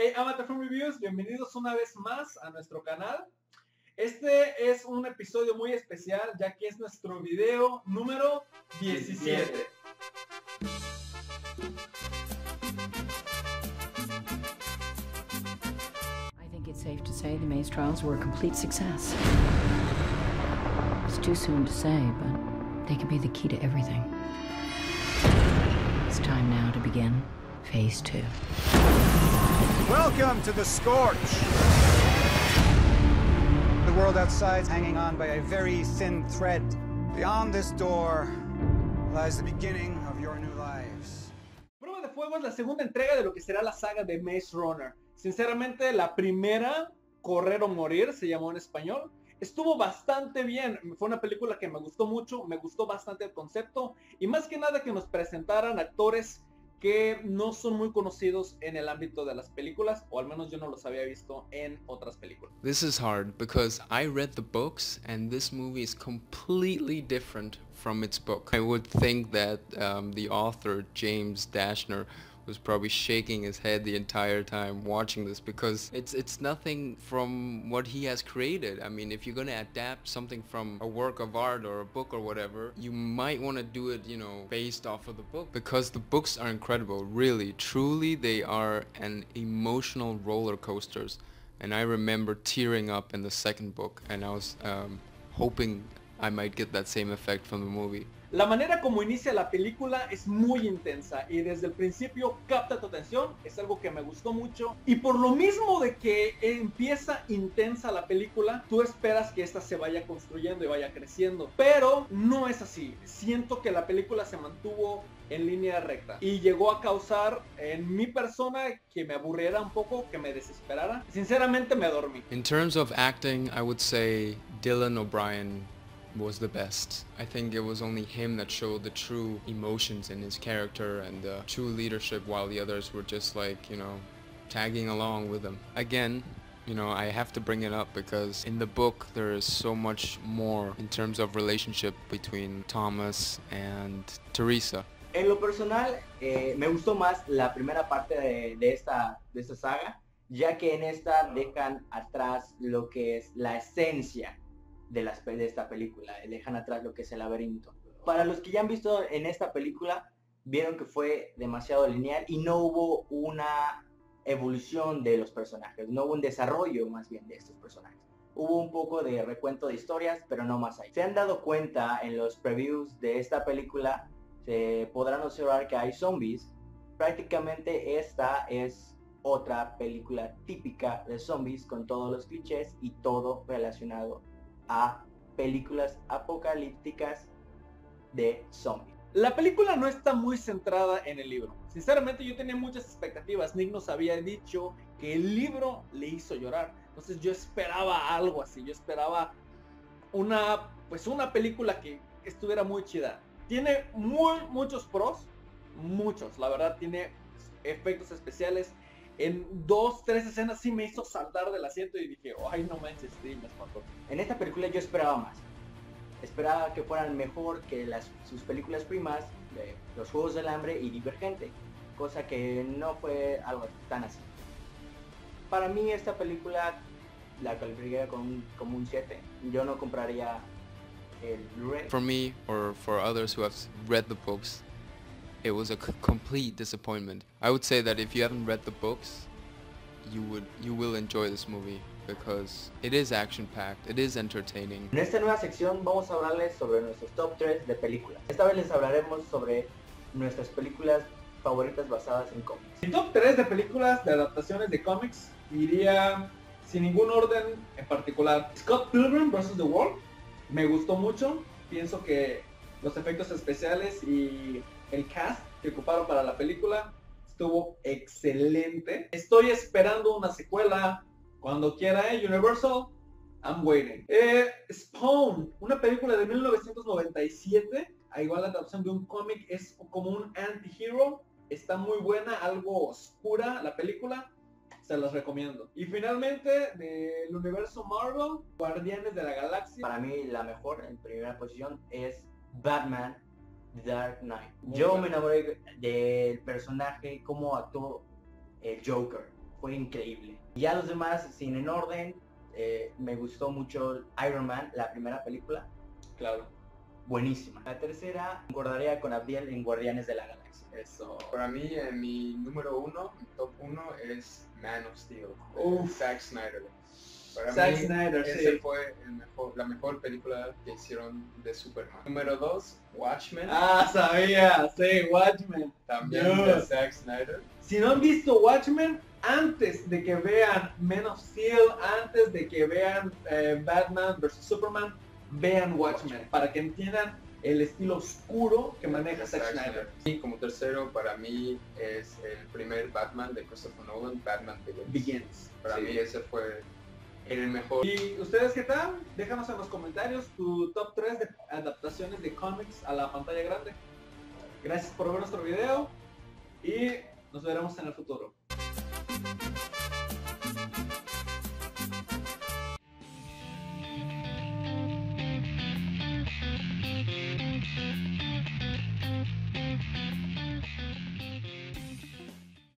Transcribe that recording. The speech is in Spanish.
Hey, Amateur Film Reviews, bienvenidos una vez más a nuestro canal. Este es un episodio muy especial ya que es nuestro video número 17. I think it's safe to say the Maze trials were a complete success. It's too soon to say, but they could be the key to everything. It's time now to begin phase 2. Welcome to the Scorch! The world outside is hanging on by a very thin thread. Beyond this door lies the beginning of your new lives. Prueba de Fuego es la segunda entrega de lo que será la saga de Maze Runner. Sinceramente, la primera, Correr o Morir, se llamó en español. Estuvo bastante bien, fue una película que me gustó mucho, me gustó bastante el concepto y más que nada que nos presentaran actores que no son muy conocidos en el ámbito de las películas, o al menos yo no los había visto en otras películas. This is hard because I read the books and this movie is completely different from its book. I would think that the author, James Dashner, was probably shaking his head the entire time watching this because it's nothing from what he has created. I mean, if you're gonna adapt something from a work of art or a book or whatever, you might want to do it, you know, based off of the book, because the books are incredible. Really, truly, they are an emotional roller coasters. And I remember tearing up in the second book, and I was hoping I might get that same effect from the movie. La manera como inicia la película es muy intensa y desde el principio capta tu atención, es algo que me gustó mucho y por lo mismo de que empieza intensa la película, tú esperas que esta se vaya construyendo y vaya creciendo, pero no es así. Siento que la película se mantuvo en línea recta y llegó a causar en mi persona que me aburriera un poco, que me desesperara. Sinceramente me dormí. In terms of acting, I would say Dylan O'Brien was the best. I think it was only him that showed the true emotions in his character and the true leadership, while the others were just like, you know, tagging along with him. Again, you know, I have to bring it up because in the book there is so much more in terms of relationship between Thomas and Teresa. En lo personal, me gustó más la primera parte de esta saga, ya que en esta dejan atrás lo que es la esencia de esta película, dejan atrás lo que es el laberinto. Para los que ya han visto en esta película, vieron que fue demasiado lineal y no hubo una evolución de los personajes, no hubo un desarrollo más bien de estos personajes. Hubo un poco de recuento de historias, pero no más allá. Se han dado cuenta en los previews de esta película, se podrán observar que hay zombies. Prácticamente esta es otra película típica de zombies con todos los clichés y todo relacionado a películas apocalípticas de zombies. La película no está muy centrada en el libro. Sinceramente yo tenía muchas expectativas. Nick nos había dicho que el libro le hizo llorar. Entonces yo esperaba algo así. Yo esperaba una película que estuviera muy chida. Tiene muchos pros. Muchos. La verdad tiene efectos especiales. En 2-3 escenas sí me hizo saltar del asiento y dije, ay no manches, sí, me espantó. En esta película yo esperaba más. Esperaba que fueran mejor que sus películas primas de Los Juegos del Hambre y Divergente, cosa que no fue algo tan así. Para mí esta película la calificaría como un 7. Yo no compraría el Blu-ray. For me, or for others who have read the books, it was a complete disappointment. I would say that if you haven't read the books, you will enjoy this movie because it is action-packed, it is entertaining. En esta nueva sección vamos a hablarles sobre nuestros top 3 de películas. Esta vez les hablaremos sobre nuestras películas favoritas basadas en cómics. Mi top 3 de películas de adaptaciones de cómics iría sin ningún orden en particular. Scott Pilgrim vs. The World me gustó mucho. Pienso que los efectos especiales y el cast que ocuparon para la película estuvo excelente. Estoy esperando una secuela cuando quiera, Universal. I'm waiting. Spawn, una película de 1997. Igual la traducción de un cómic, es como un anti-hero. Está muy buena, algo oscura la película. Se los recomiendo. Y finalmente, del universo Marvel, Guardianes de la Galaxia. Para mí la mejor, en primera posición, es Batman The Dark Knight. Yo me enamoré del personaje, cómo actuó el Joker. fue increíble. Ya los demás, sin en orden, me gustó mucho Iron Man, la primera película, Claro. buenísima. La tercera, concordaría con Abdiel en Guardianes de la Galaxia. Eso. Para mí, mi número uno, mi top uno es Man of Steel, de Uf. Zack Snyder. Para Zack mí, Snyder, ese sí. fue la mejor película que hicieron de Superman. Número 2, Watchmen, Ah, sabía, sí, Watchmen. también Dios. de Zack Snyder. Si no han visto Watchmen, antes de que vean Man of Steel, antes de que vean Batman vs Superman, vean Watchmen para que entiendan el estilo oscuro que maneja Zack Snyder. Y como tercero, para mí es el primer Batman de Christopher Nolan, Batman Begins. Begins. Para Sí. mí ese fue el mejor. ¿Y ustedes qué tal? Déjanos en los comentarios tu top 3 de adaptaciones de cómics a la pantalla grande. Gracias por ver nuestro video y nos veremos en el futuro.